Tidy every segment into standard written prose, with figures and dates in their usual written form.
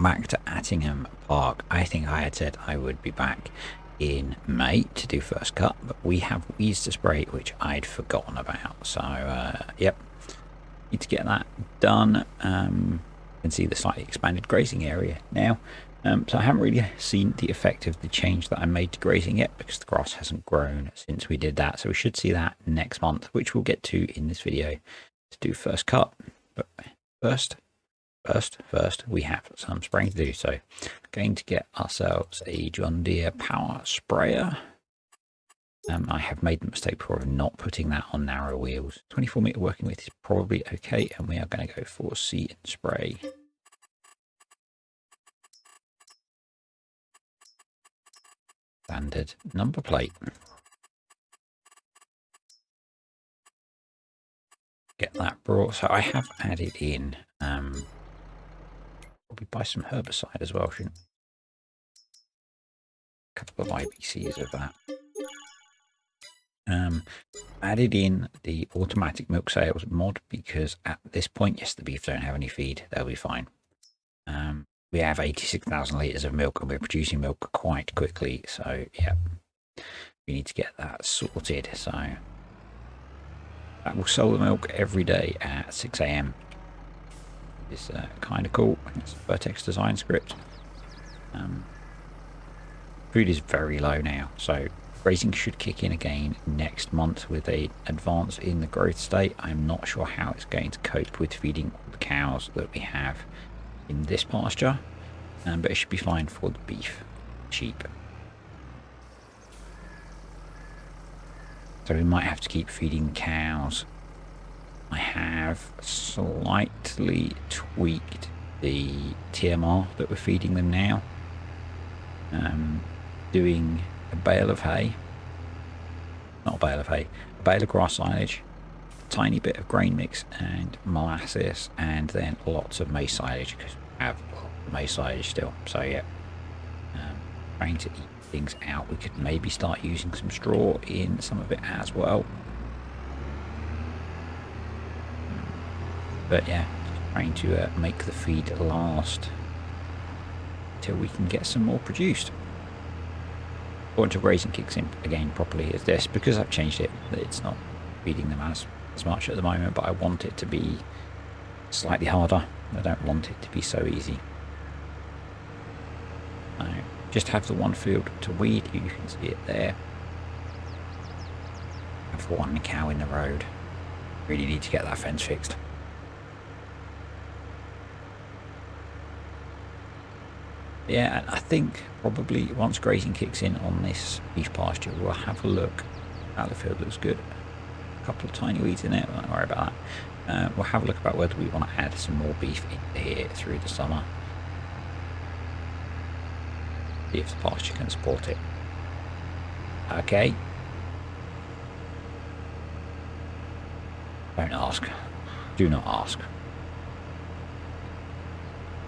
welcome back to Attingham Park. I think I had said I would be back in May to do first cut, but we have weeds to spray, which I'd forgotten about. So, yep, need to get that done. You can see the slightly expanded grazing area now. So I haven't really seen the effect of the change that I made to grazing yet because the grass hasn't grown since we did that. So we should see that next month, which we'll get to in this video to do first cut. But first, we have some spraying to do. So going to get ourselves a John Deere power sprayer. I have made the mistake before of not putting that on narrow wheels. 24 meter working width is probably okay, and we are going to go for see and spray. Standard number plate. Get that brought. So I have added in probably buy some herbicide as well, shouldn't a couple of IBCs of that. Added in the automatic milk sales mod because at this point, yes, the beef don't have any feed, they'll be fine. We have 86,000 litres of milk and we're producing milk quite quickly, so yeah, we need to get that sorted. So that will sell the milk every day at 6 AM. It's kind of cool. It's a Vertex design script. Food is very low now, so grazing should kick in again next month with a advance in the growth state. I'm not sure how it's going to cope with feeding all the cows that we have in this pasture, but it should be fine for the beef, sheep. So we might have to keep feeding the cows. I have slightly tweaked the TMR that we're feeding them now. Doing a bale of hay, not a bale of hay, a bale of grass silage, a tiny bit of grain mix and molasses, and then lots of maize silage because we have maize silage still. So yeah, trying to eat things out. We could maybe start using some straw in some of it as well. But yeah, trying to make the feed last till we can get some more produced. Until grazing kicks in again properly as this, because I've changed it, it's not feeding them as much at the moment, but I want it to be slightly harder. I don't want it to be so easy. I just have the one field to weed, you can see it there. I have one cow in the road. Really need to get that fence fixed. Yeah, and I think probably once grazing kicks in on this beef pasture, we'll have a look. The field looks good. A couple of tiny weeds in there, don't worry about that. We'll have a look about whether we want to add some more beef into here through the summer. See if the pasture can support it. Okay. Don't ask. Do not ask.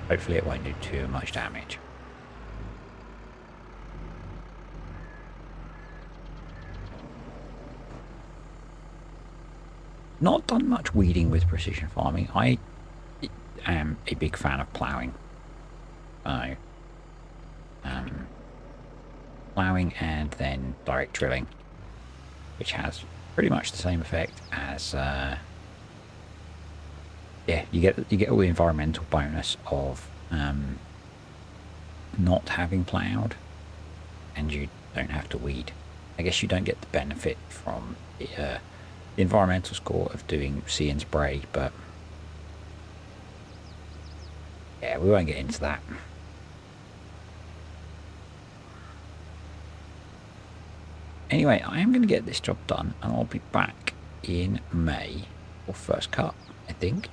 Hopefully it won't do too much damage. Not done much weeding with precision farming. I am a big fan of ploughing. So, ploughing and then direct drilling, which has pretty much the same effect as yeah, you get all the environmental bonus of not having ploughed, and you don't have to weed. I guess you don't get the benefit from the environmental score of doing see and spray, but yeah, we won't get into that. Anyway, I am going to get this job done and I'll be back in May for first cut, I think.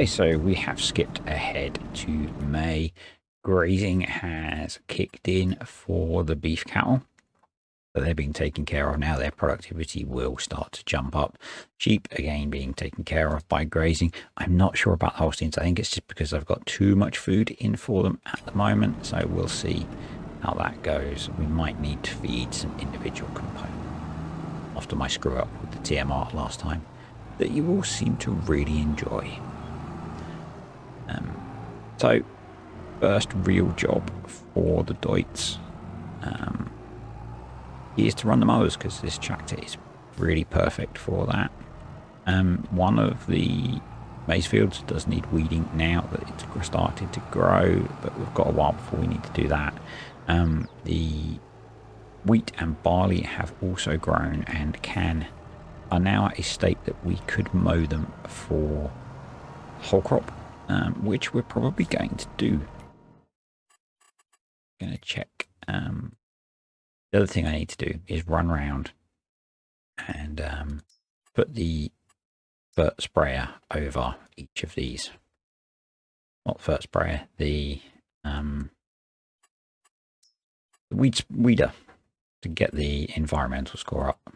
Okay, so we have skipped ahead to May. Grazing has kicked in for the beef cattle. So they're being taken care of now. Their productivity will start to jump up. Sheep, again, being taken care of by grazing. I'm not sure about the Holsteins. I think it's just because I've got too much food in for them at the moment. So we'll see how that goes. We might need to feed some individual components after my screw up with the TMR last time that you all seem to really enjoy. So first real job for the Deutz is to run the mowers, because this tractor is really perfect for that. One of the maize fields does need weeding now that it's started to grow, but we've got a while before we need to do that. The wheat and barley have also grown and are now at a state that we could mow them for whole crop, which we're probably going to do. Going to check. The other thing I need to do is run around and put the fert sprayer over each of these. Not fert sprayer, the weeder, to get the environmental score up.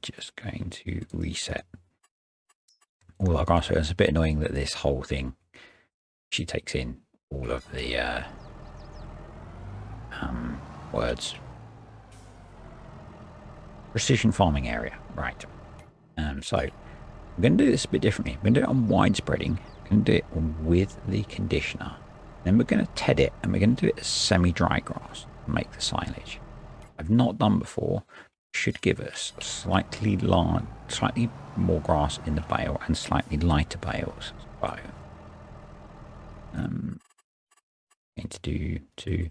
Just going to reset all our grass. It's a bit annoying that this whole thing, she takes in all of the words. Precision farming area, right? So I'm going to do this a bit differently. I'm going to do it on wide spreading. I'm going to do it with the conditioner. Then we're going to TED it, and we're going to do it as semi-dry grass to make the silage. I've not done before. Should give us slightly more grass in the bale and slightly lighter bales. So going to do 3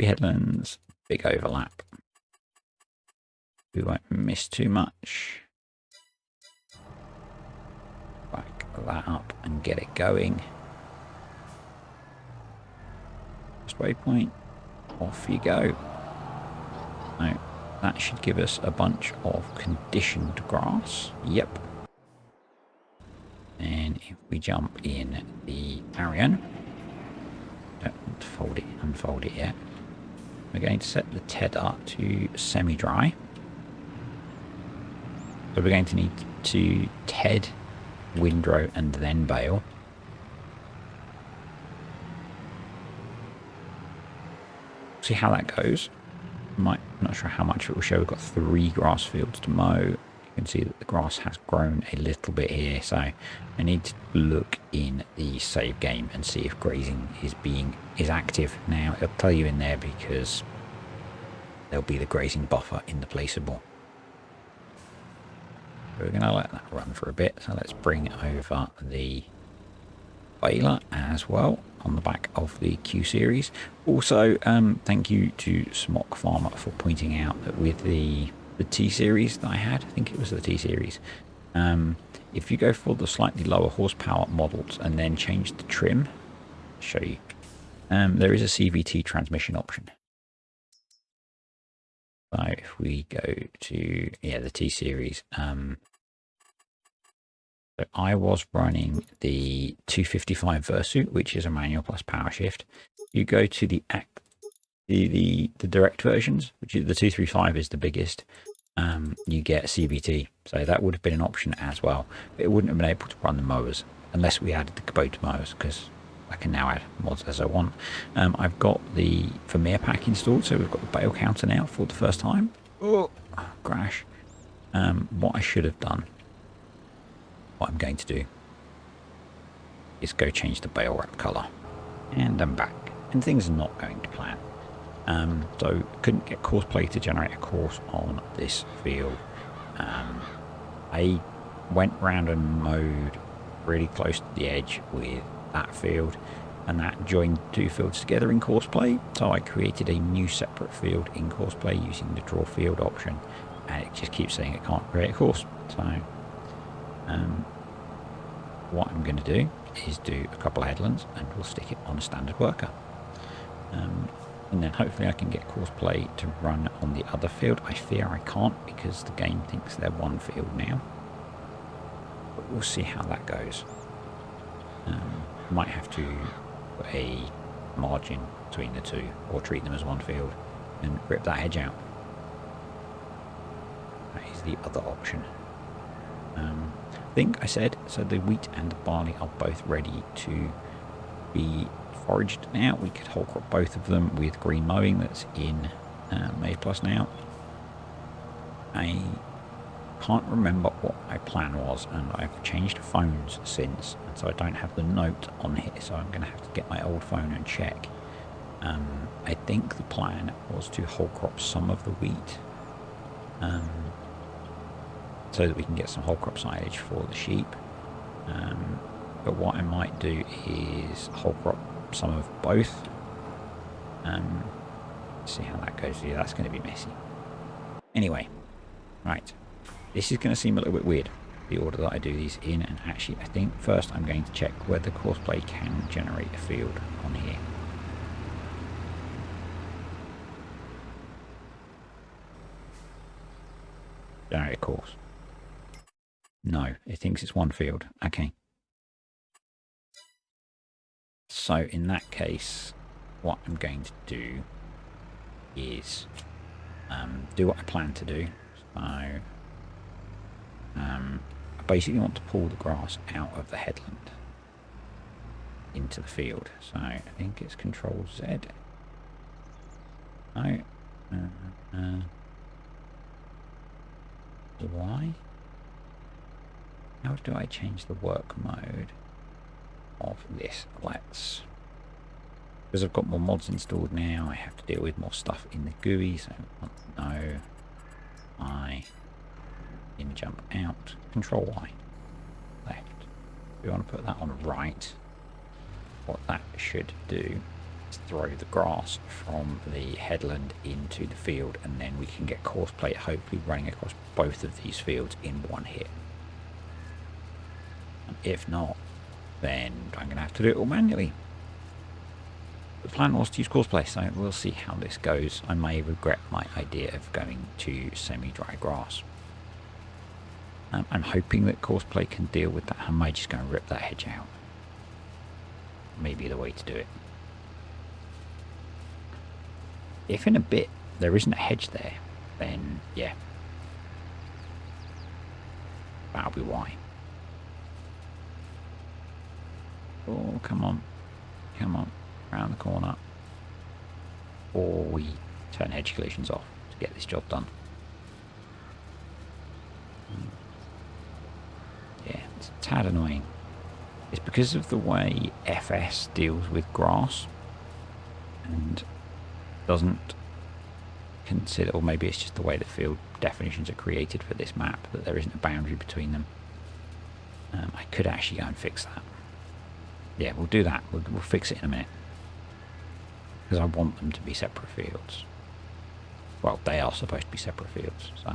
headlands, big overlap. We won't miss too much. Back that up and get it going. First waypoint, off you go. Now, that should give us a bunch of conditioned grass. Yep. And if we jump in the Arian, don't unfold it yet. We're going to set the TED to semi-dry. So we're going to need to TED, windrow, and then bale. See how that goes. I'm not sure how much it will show. We've got 3 grass fields to mow. You can see that the grass has grown a little bit here. So I need to look in the save game and see if grazing is active. Now it'll tell you in there because there'll be the grazing buffer in the placeable. So we're going to let that run for a bit. So let's bring over the baler as well on the back of the Q series. Also, thank you to Smock Farmer for pointing out that with the T series that I had, I think it was the T series, if you go for the slightly lower horsepower models and then change the trim, I'll show you, there is a CVT transmission option. So if we go to the T series, so I was running the 255 Versu, which is a manual plus power shift. You go to the direct versions, which is the 235 is the biggest. You get CVT, so that would have been an option as well. But it wouldn't have been able to run the mowers unless we added the Kubota mowers, because I can now add mods as I want. I've got the Vermeer pack installed, so we've got the bale counter now for the first time. Oh, crash. What I should have done, what I'm going to do, is go change the bale wrap colour. And I'm back. And things are not going to plan. So couldn't get course play to generate a course on this field. I went round and mowed really close to the edge with that field, and that joined 2 fields together in course play. So I created a new separate field in course play using the draw field option, and it just keeps saying it can't create a course. So what I'm going to do is do a couple of headlands and we'll stick it on a standard worker. And then hopefully I can get course play to run on the other field. I fear I can't because the game thinks they're one field now. But we'll see how that goes. Might have to put a margin between the two, or treat them as one field and rip that hedge out. That is the other option. I think I said, so the wheat and the barley are both ready to be foraged now. We could whole crop both of them with green mowing that's in maizePlus now. I can't remember what my plan was, and I've changed phones since, and so I don't have the note on here, so I'm going to have to get my old phone and check. I think the plan was to whole crop some of the wheat, so that we can get some whole crop silage for the sheep. But what I might do is whole crop some of both. See how that goes. Yeah, that's going to be messy. Anyway, right. This is going to seem a little bit weird, the order that I do these in, and actually I think first I'm going to check whether Courseplay can generate a field on here. Generate a course. No, it thinks it's one field. Okay. So in that case, what I'm going to do is do what I plan to do. So I basically want to pull the grass out of the headland into the field. So I think it's Control Z. No. Y. How do I change the work mode of this? Let's, because I've got more mods installed now, I have to deal with more stuff in the GUI. So no, I in jump out, Control Y, left. We want to put that on right. What that should do is throw the grass from the headland into the field, and then we can get Courseplay hopefully running across both of these fields in one hit. And if not, then I'm going to have to do it all manually. The plan was to use Courseplay, so we'll see how this goes. I may regret my idea of going to semi-dry grass. I'm hoping that Courseplay can deal with that. I might just go and rip that hedge out. Maybe the way to do it. If in a bit there isn't a hedge there, then yeah, that'll be why. Oh, come on. Come on. Around the corner. Or we turn hedge collisions off to get this job done. Yeah, it's a tad annoying. It's because of the way FS deals with grass and doesn't consider, or maybe it's just the way the field definitions are created for this map, that there isn't a boundary between them. I could actually go and fix that. Yeah, we'll do that. We'll fix it in a minute. Because I want them to be separate fields. Well, they are supposed to be separate fields, so.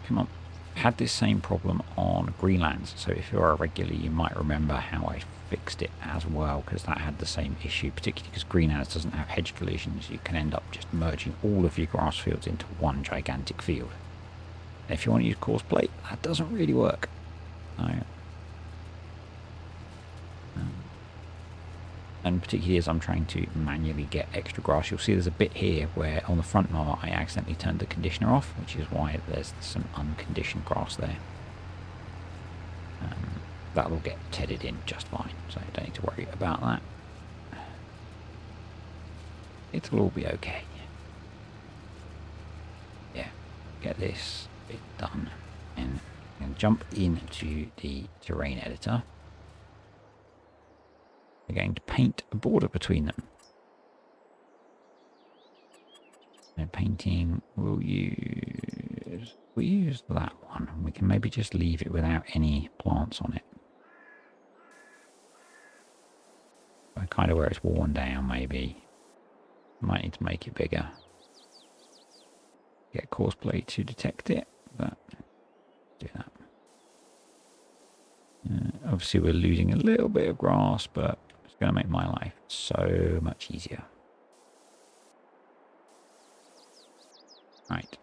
Come on. Had this same problem on Greenlands, so if you're a regular, you might remember how I fixed it as well, because that had the same issue, particularly because Greenlands doesn't have hedge collisions. You can end up just merging all of your grass fields into one gigantic field. And if you want to use Courseplay, that doesn't really work. So, and particularly as I'm trying to manually get extra grass, you'll see there's a bit here where on the front mower I accidentally turned the conditioner off, which is why there's some unconditioned grass there. That'll get tedded in just fine, so you don't need to worry about that. It'll all be okay. Yeah, get this bit done and jump into the terrain editor. We're going to paint a border between them. And painting, we'll use that one. We can maybe just leave it without any plants on it. Kind of where it's worn down, maybe. Might need to make it bigger. Get Courseplay to detect it, but do that. Obviously we're losing a little bit of grass, but it's going to make my life so much easier. Right,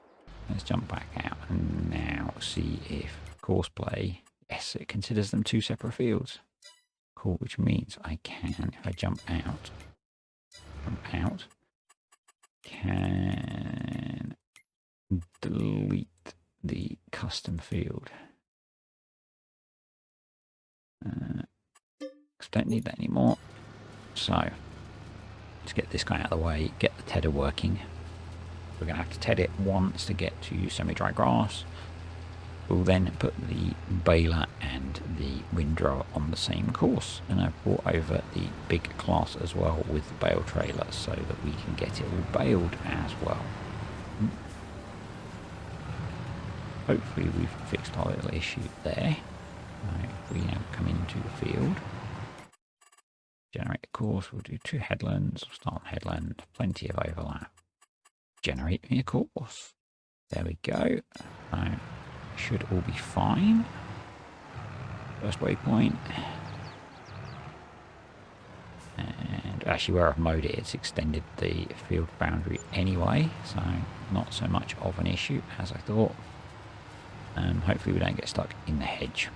let's jump back out and now see if course play, yes, it considers them 2 separate fields. Cool, which means I can, if I jump out, can delete the custom field. Don't need that anymore. So let's get this guy out of the way, get the tedder working. We're going to have to ted it once to get to semi-dry grass. We'll then put the baler and the windrower on the same course, and I've brought over the big class as well with the bale trailer so that we can get it all baled as well. Hopefully we've fixed our little issue there. If we now come into the field, generate a course, we'll do 2 headlands, we'll start on headland, plenty of overlap. Generate me a course. There we go. Should all be fine. First waypoint. And actually where I've mowed it, it's extended the field boundary anyway, so not so much of an issue as I thought. Hopefully we don't get stuck in the hedge.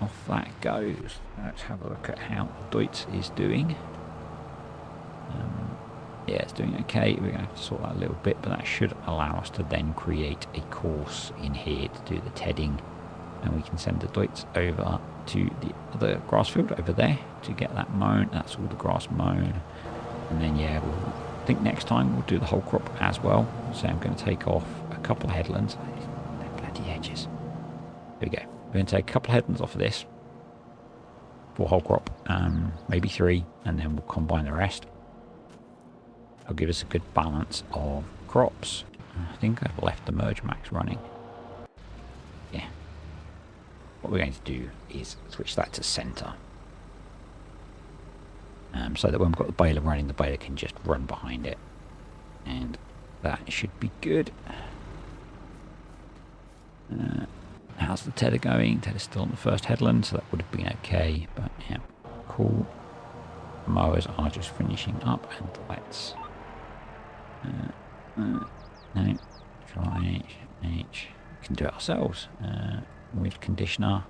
Off that goes. Let's have a look at how Deutz is doing. Yeah, it's doing okay. We're going to have to sort that a little bit, but that should allow us to then create a course in here to do the tedding, and we can send the Deutz over to the other grass field over there to get that mown. That's all the grass mown, and then yeah, I think next time we'll do the whole crop as well. So I'm going to take off a couple of headlands. They're bloody hedges. There we go. We're going to take a couple of headlands off of this for whole crop, maybe 3, and then we'll combine the rest. It'll give us a good balance of crops. I think I've left the merge max running. Yeah. What we're going to do is switch that to center. So that when we've got the baler running, the baler can just run behind it. And that should be good. How's the tedder going? Tedder's still on the first headland, so that would have been okay. But yeah, cool. Mowers are just finishing up, and let's... no, try H. We can do it ourselves with conditioner.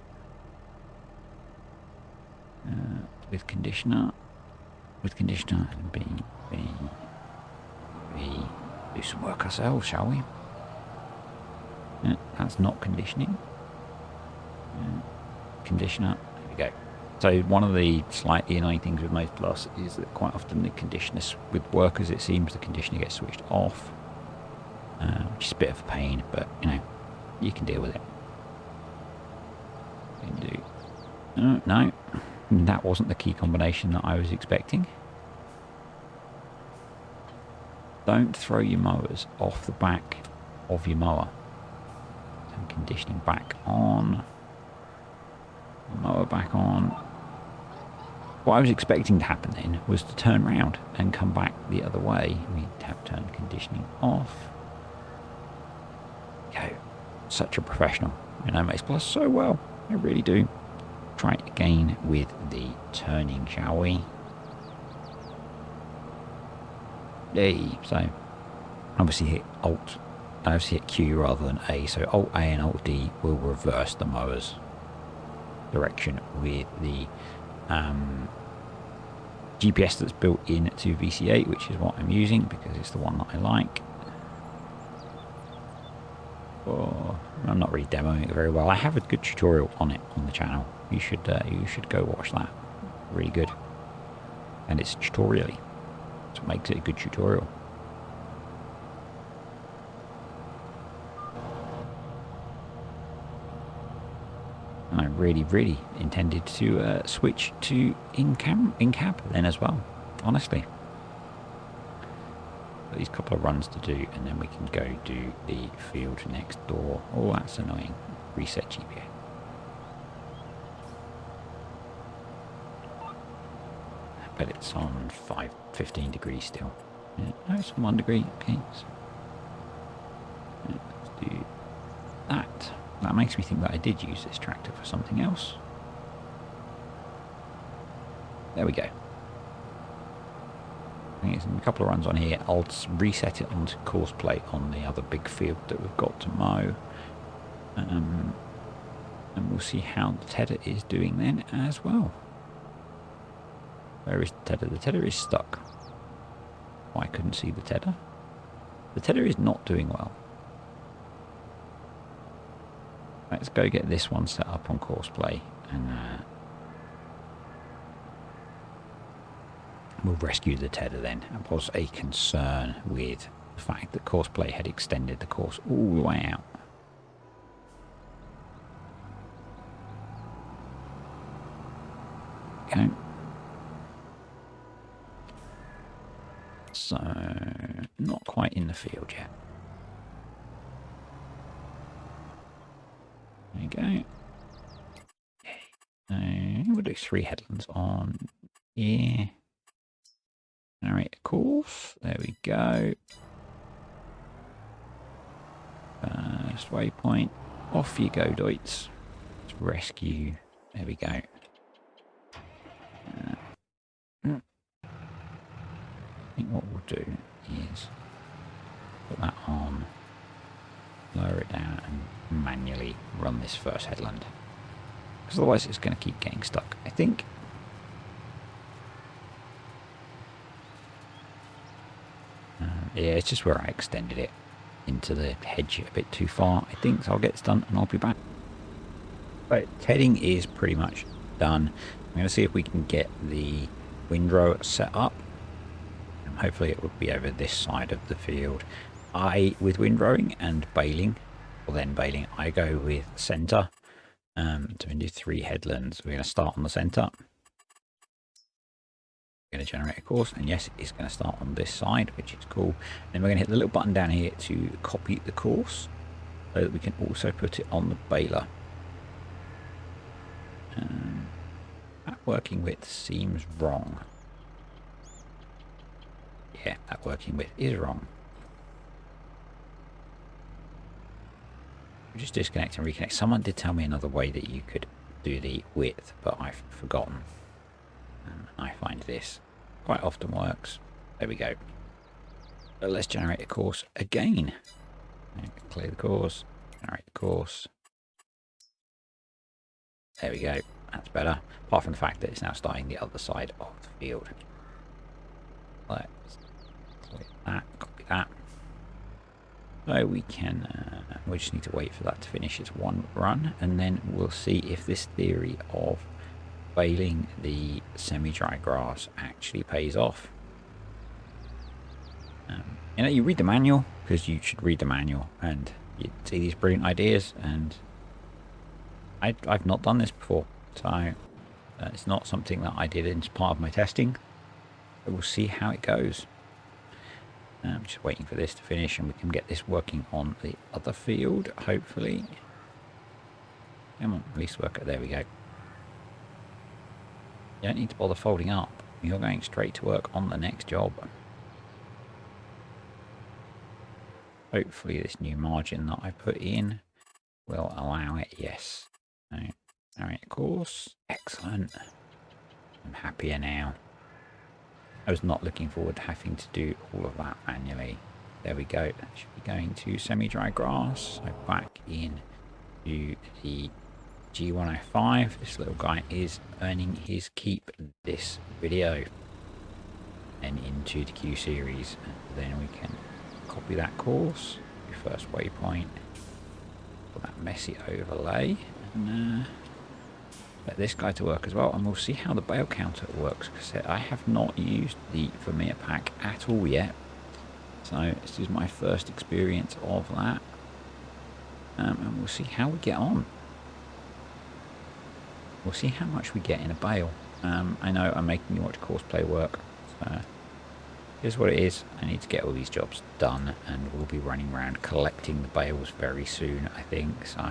With conditioner, and B. Do some work ourselves, shall we? That's not conditioning. Conditioner. There we go. So one of the slightly annoying things with maizePlus is that quite often the conditioner, with workers it seems the conditioner gets switched off, which is a bit of a pain, but you know, you can deal with it. You can do... no, that wasn't the key combination that I was expecting. Don't throw your mowers off the back of your mower. So conditioning back on. Mower back on. What I was expecting to happen then was to turn around and come back the other way. We have turned conditioning off. Go. Such a professional. You know maizePlus so well. I really do. Try it again with the turning, shall we? Yay. So obviously hit Alt. I obviously hit Q rather than A. So Alt A and Alt D will reverse the mower's direction with the GPS that's built into VC8, which is what I'm using because it's the one that I like. Oh, I'm not really demoing it very well. I have a good tutorial on it on the channel. You should go watch that. Really good, and it's tutorially. That's what makes it a good tutorial. I really intended to switch to in-cab then as well, honestly. But these couple of runs to do, and then we can go do the field next door. Oh, that's annoying. Reset GPA. But it's on 15 degrees still. Yeah, no, it's on 1 degree. Okay, so let's do that. That makes me think that I did use this tractor for something else. There we go. I think it's a couple of runs on here. I'll reset it onto course plate on the other big field that we've got to mow. And we'll see how the tedder is doing then as well. Where is the tedder? The tedder is stuck. Oh, I couldn't see the tedder. The tedder is not doing well. Let's go get this one set up on courseplay, and we'll rescue the tedder then. That was a concern with the fact that courseplay had extended the course all the way out. Okay. So, not quite in the field yet. There you go. Okay. We'll do 3 headlands on here. Generate a course. There we go. First waypoint. Off you go, Deutz. Let's rescue. There we go. I think what we'll do is put that on, lower it down, and manually run this first headland. Because otherwise it's going to keep getting stuck, I think. Yeah, it's just where I extended it into the hedge a bit too far, I think. So I'll get this done and I'll be back. But tedding is pretty much done. I'm going to see if we can get the windrow set up. And hopefully it will be over this side of the field. With windrowing and baling, or then baling, I go with centre. So we do 3 headlands. We're going to start on the centre. We're going to generate a course, and yes, it's going to start on this side, which is cool. Then we're going to hit the little button down here to copy the course, so that we can also put it on the baler. That working width seems wrong. Yeah, that working width is wrong. We'll just disconnect and reconnect. Someone did tell me another way that you could do the width, but I've forgotten. I find this quite often works. There we go. But let's generate a course again. Clear the course, generate the course. There we go. That's better. Apart from the fact that it's now starting the other side of the field. Let's clear that, copy that. So we can, we just need to wait for that to finish its one run, and then we'll see if this theory of baling the semi-dry grass actually pays off. You know, you read the manual, because you should read the manual, and you see these brilliant ideas, and I've not done this before, so it's not something that I did as part of my testing. But we'll see how it goes. I'm just waiting for this to finish and we can get this working on the other field, hopefully. Come on, release worker, there we go. You don't need to bother folding up. You're going straight to work on the next job. Hopefully this new margin that I put in will allow it, yes. Alright, course, excellent. I'm happier now. I was not looking forward to having to do all of that manually. There we go. That should be going to semi-dry grass. So back in to the G105. This little guy is earning his keep this video. And into the Q series. And then we can copy that course. Your first waypoint. Put that messy overlay. And let this guy to work as well, and we'll see how the bale counter works, because I have not used the Vermeer pack at all yet, so this is my first experience of that, and we'll see how we get on. We'll see how much we get in a bale. I know I'm making you watch courseplay work, so here's what it is. I need to get all these jobs done, and we'll be running around collecting the bales very soon, I think, so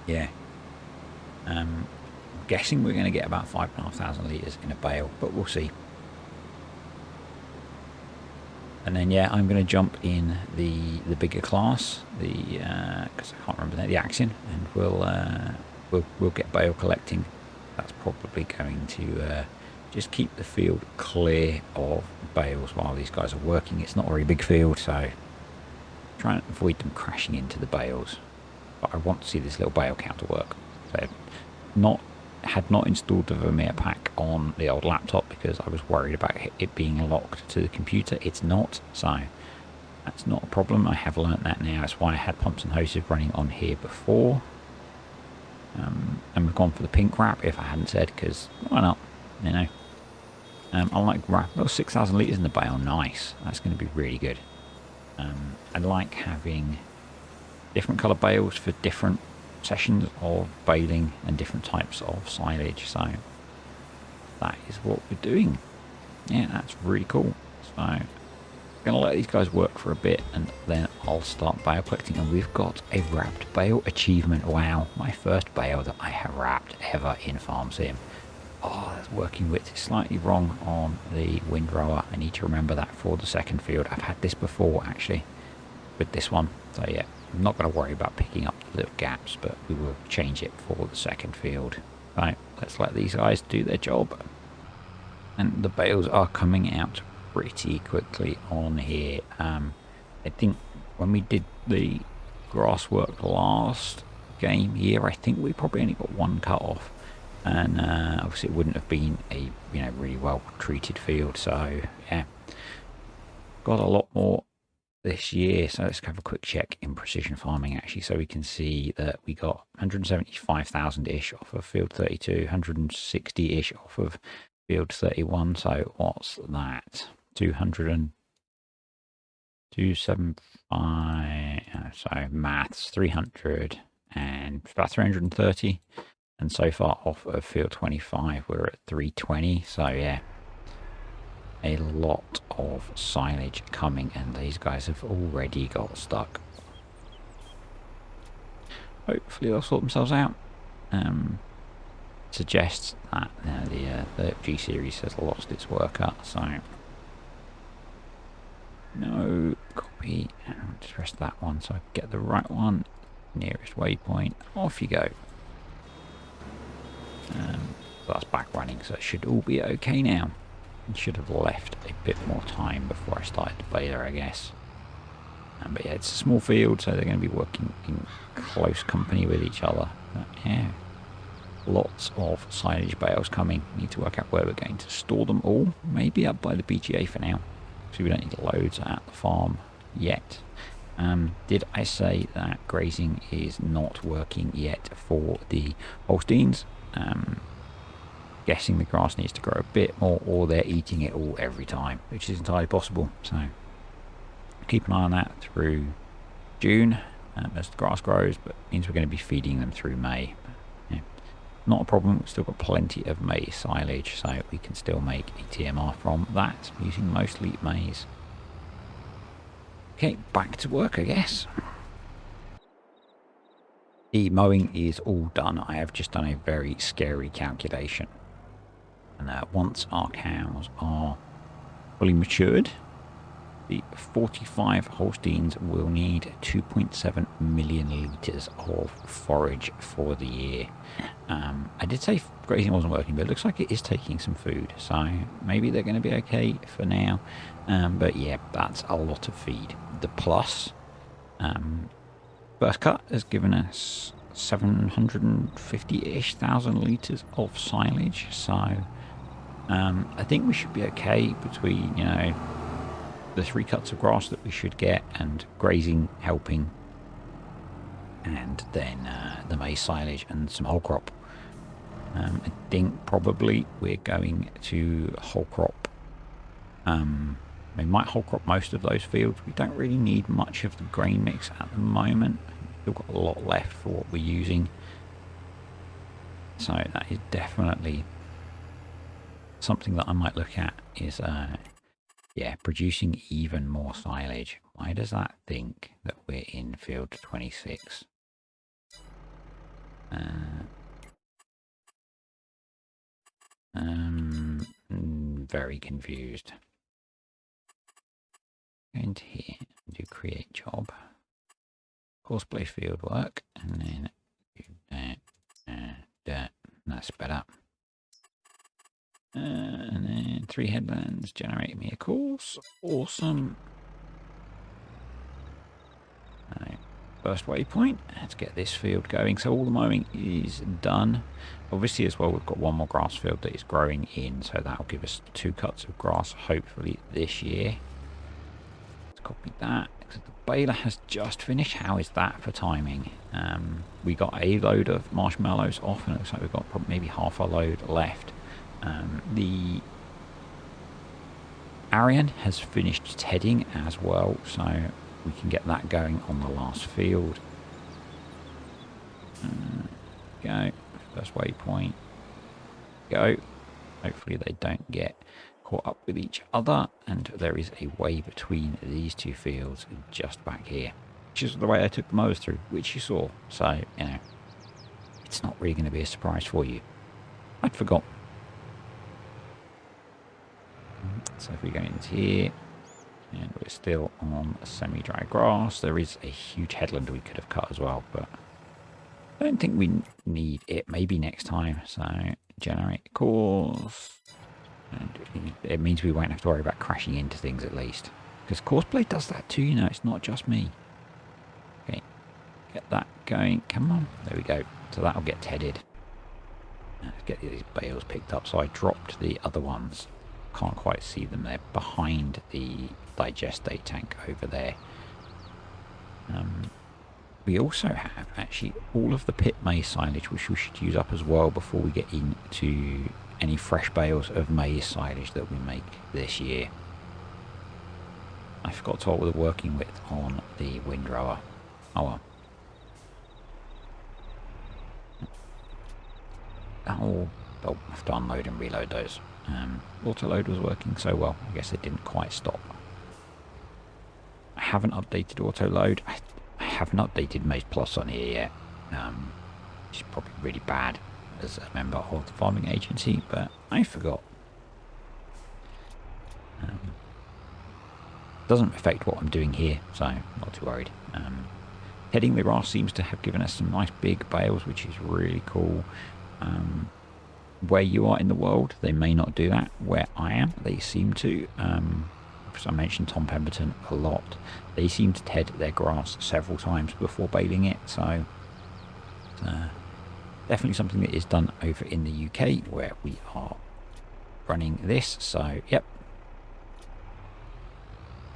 yeah. I'm guessing we're going to get about 5,500 litres in a bale, but we'll see. And then yeah, I'm going to jump in the bigger class, because I can't remember the Axion, and we'll get bale collecting. That's probably going to just keep the field clear of bales while these guys are working. It's not a very big field, so try and avoid them crashing into the bales. but I want to see this little bale counter work. So had not installed the Vermeer pack on the old laptop because I was worried about it being locked to the computer. It's not, so that's not a problem. I have learnt that now. That's why I had pumps and hoses running on here before. And we've gone for the pink wrap, if I hadn't said, because why not, you know. I like wrap. Oh, 6,000 litres in the bale, nice. That's going to be really good. I like having different colour bales for different sessions of baling and different types of silage, so that is what we're doing. Yeah, that's really cool. So I'm gonna let these guys work for a bit and then I'll start bale collecting. And we've got a wrapped bale achievement. Wow, my first bale that I have wrapped ever in Farm Sim. Oh, that's working width is slightly wrong on the windrower. I need to remember that for the second field. I've had this before actually with this one, so yeah, I'm not going to worry about picking up the little gaps, but we will change it for the second field. Right, let's let these guys do their job. And the bales are coming out pretty quickly on here. I think when we did the grass work last game here, I think we probably only got one cut off. And obviously it wouldn't have been a really well treated field, so yeah, got a lot more this year. So let's have a quick check in precision farming actually, so we can see that we got 175,000 ish off of field 32, 160 ish off of field 31. So what's that? 275, so maths, 300 and about 330. And so far off of field 25, we're at 320. So yeah, a lot of silage coming, and these guys have already got stuck. Hopefully they'll sort themselves out. Suggests that the G series has lost its worker, so no copy. And just press that one so I can get the right one. Nearest waypoint. Off you go. So that's back running, so it should all be okay now. I should have left a bit more time before I started the baler, I guess. But yeah, it's a small field, so they're going to be working in close company with each other. But yeah, lots of silage bales coming. Need to work out where we're going to store them all. Maybe up by the BGA for now, so we don't need loads at the farm yet. Did I say that grazing is not working yet for the Holsteins? Guessing the grass needs to grow a bit more, or they're eating it all every time, which is entirely possible. So keep an eye on that through June as the grass grows, but it means we're going to be feeding them through May. Yeah, not a problem. We've still got plenty of maize silage, so we can still make a TMR from that using mostly maize. Okay, back to work, I guess. The mowing is all done. I have just done a very scary calculation. And once our cows are fully matured, the 45 Holsteins will need 2.7 million litres of forage for the year. I did say grazing wasn't working, but it looks like it is taking some food, so maybe they're going to be okay for now. But yeah, that's a lot of feed. The plus first cut has given us 750-ish thousand litres of silage, so I think we should be okay between, the 3 cuts of grass that we should get and grazing helping, and then the maize silage and some whole crop. I think probably we're going to whole crop. We might whole crop most of those fields. We don't really need much of the grain mix at the moment. We've got a lot left for what we're using. So that is definitely something that I might look at, is yeah, producing even more silage. Why does that think that we're in field 26? Very confused. Go into here and do create job, horseplay field work, and then do that. That's better. And then 3 headlands generate me a course. Awesome. Right. first waypoint. Let's get this field going. So all the mowing is done. Obviously as well, we've got one more grass field that is growing in, so that'll give us 2 cuts of grass hopefully this year. Let's copy that. The baler has just finished. How is that for timing? We got a load of marshmallows off, and it looks like we've got probably maybe half our load left. The Arian has finished tedding as well, so we can get that going on the last field. Go. First waypoint. Go. Hopefully they don't get caught up with each other, and there is a way between these 2 fields just back here, which is the way I took the mowers through, which you saw. So, you know, it's not really going to be a surprise for you. I'd forgot. So if we go into here, and we're still on semi-dry grass, there is a huge headland we could have cut as well, but I don't think we need it. Maybe next time. So generate course, and it means we won't have to worry about crashing into things at least, because courseplay does that too, you know, it's not just me. Okay, get that going. Come on, there we go. So that'll get tedded. Let's get these bales picked up. So I dropped the other ones. Can't quite see them. They're behind the digestate tank over there. We also have actually all of the pit maize silage, which we should use up as well before we get into any fresh bales of maize silage that we make this year. I forgot to what we're working with on the windrower. Oh well. Oh, I have to unload and reload those. Autoload was working so well. I guess it didn't quite stop. I haven't updated autoload. I haven't updated maizePlus on here yet. Which is probably really bad as a member of the farming agency, but I forgot. Doesn't affect what I'm doing here, so I'm not too worried. Heading the grass seems to have given us some nice big bales, which is really cool. Where you are in the world, they may not do that. Where I am, they seem to. I mentioned Tom Pemberton a lot. They seem to ted their grass several times before baling it, so definitely something that is done over in the UK where we are running this. So yep,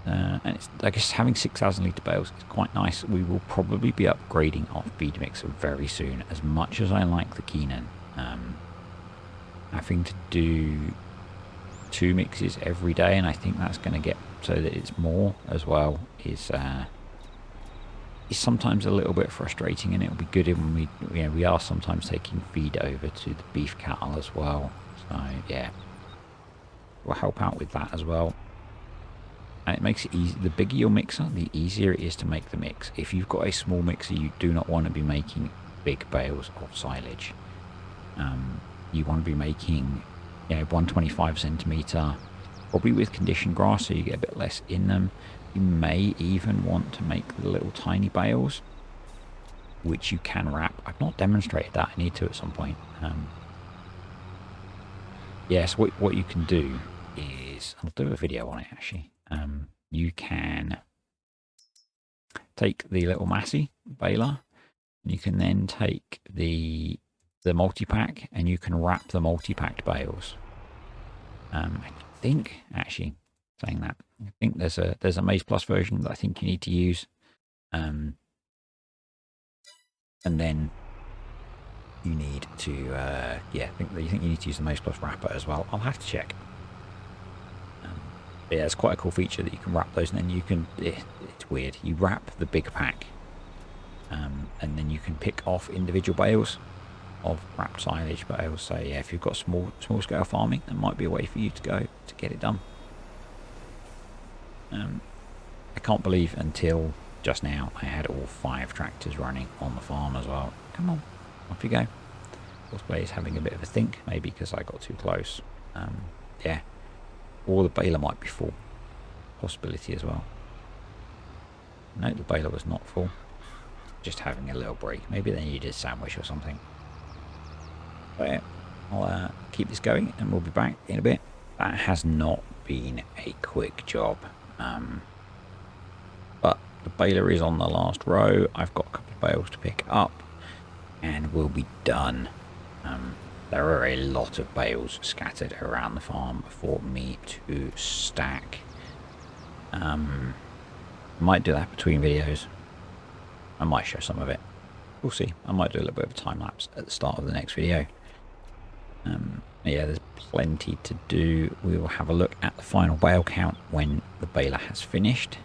and it's, I guess having 6,000 litre bales is quite nice. We will probably be upgrading our feed mixer very soon. As much as I like the Keenan, having to do 2 mixes every day, and I think that's going to get so that it's more as well, is sometimes a little bit frustrating, and it'll be good when we are sometimes taking feed over to the beef cattle as well. So yeah, we'll help out with that as well. And it makes it easy. The bigger your mixer, the easier it is to make the mix. If you've got a small mixer, you do not want to be making big bales of silage. You want to be making 125 centimeter, probably with conditioned grass, so you get a bit less in them. You may even want to make the little tiny bales, which you can wrap. I've not demonstrated that. I need to at some point. Yes, what you can do is, I'll do a video on it actually. You can take the little Massey baler, and you can then take the multi-pack, and you can wrap the multi-packed bales. I think, actually, saying that, I think there's a maizePlus version that I think you need to use. And then you need to, I think you need to use the maizePlus wrapper as well. I'll have to check. But yeah, it's quite a cool feature that you can wrap those, and then you can, it's weird, you wrap the big pack, and then you can pick off individual bales of wrapped silage bales. So yeah, if you've got small scale farming, that might be a way for you to go to get it done. I can't believe until just now I had all 5 tractors running on the farm as well. Come on, off you go. Cosplay is having a bit of a think, maybe because I got too close. Yeah, or the baler might be full, possibility as well. No, the baler was not full, just having a little break. Maybe they needed a sandwich or something. But yeah, I'll keep this going and we'll be back in a bit. That has not been a quick job, but The baler is on the last row. I've got a couple of bales to pick up and we'll be done. There are a lot of bales scattered around the farm for me to stack. Might do that between videos. I might show some of it. We'll see. I might do a little bit of a time lapse at the start of the next video. Yeah, there's plenty to do. We will have a look at the final bale count when the baler has finished.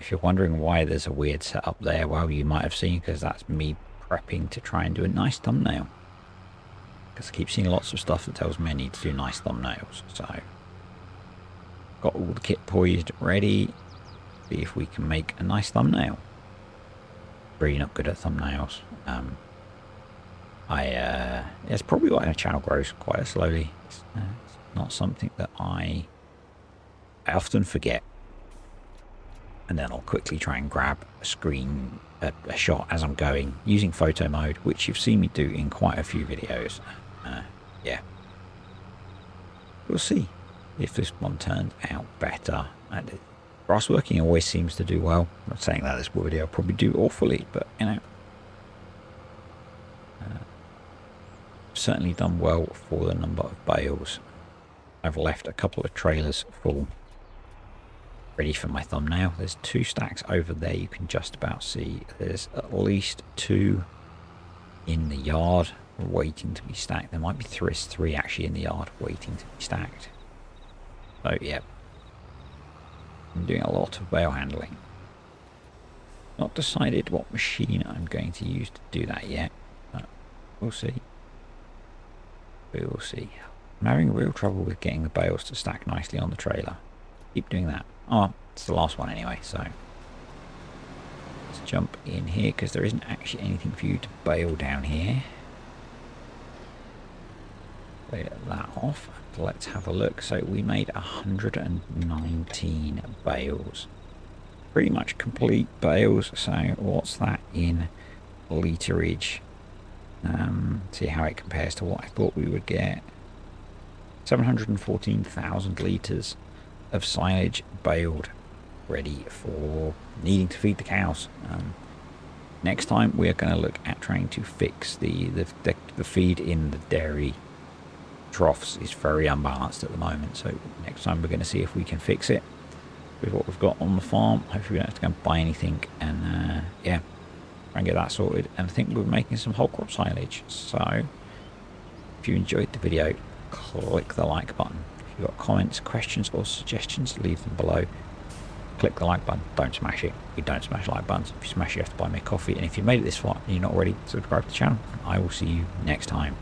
If you're wondering why there's a weird setup there, well, you might have seen, because that's me prepping to try and do a nice thumbnail. Because I keep seeing lots of stuff that tells me I need to do nice thumbnails. So, got all the kit poised, ready. See if we can make a nice thumbnail. Really not good at thumbnails. It's probably why my channel grows quite slowly. It's not something that I often forget, and then I'll quickly try and grab a screen, a shot as I'm going using photo mode, which you've seen me do in quite a few videos. Yeah, we'll see if this one turns out better. And brass working always seems to do well. I'm not saying that this video will probably do awfully, but you know, certainly done well for the number of bales. I've left a couple of trailers full, ready for my thumbnail. There's 2 stacks over there, you can just about see. There's at least 2 in the yard waiting to be stacked. There might be 3 actually in the yard waiting to be stacked. So yeah, I'm doing a lot of bale handling. Not decided what machine I'm going to use to do that yet, but we'll see. We will see. I'm having real trouble with getting the bales to stack nicely on the trailer. Keep doing that. Oh, it's the last one anyway, so let's jump in here because there isn't actually anything for you to bale down here. Clear that off. Let's have a look. So we made 119 bales. Pretty much complete bales. So what's that in literage? See how it compares to what I thought we would get. 714,000 litres of silage baled, ready for needing to feed the cows. Next time we are going to look at trying to fix the feed in the dairy troughs. Is very unbalanced at the moment, so next time we're going to see if we can fix it with what we've got on the farm. Hopefully we don't have to go and buy anything, and yeah, try and get that sorted. And I think we're making some whole crop silage. So if you enjoyed the video, click the like button. If you've got comments, questions or suggestions, leave them below. Click the like button. Don't smash it. We don't smash like buttons. If you smash it, you have to buy me a coffee. And if you made it this far and you're not already, subscribe to the channel. I will see you next time.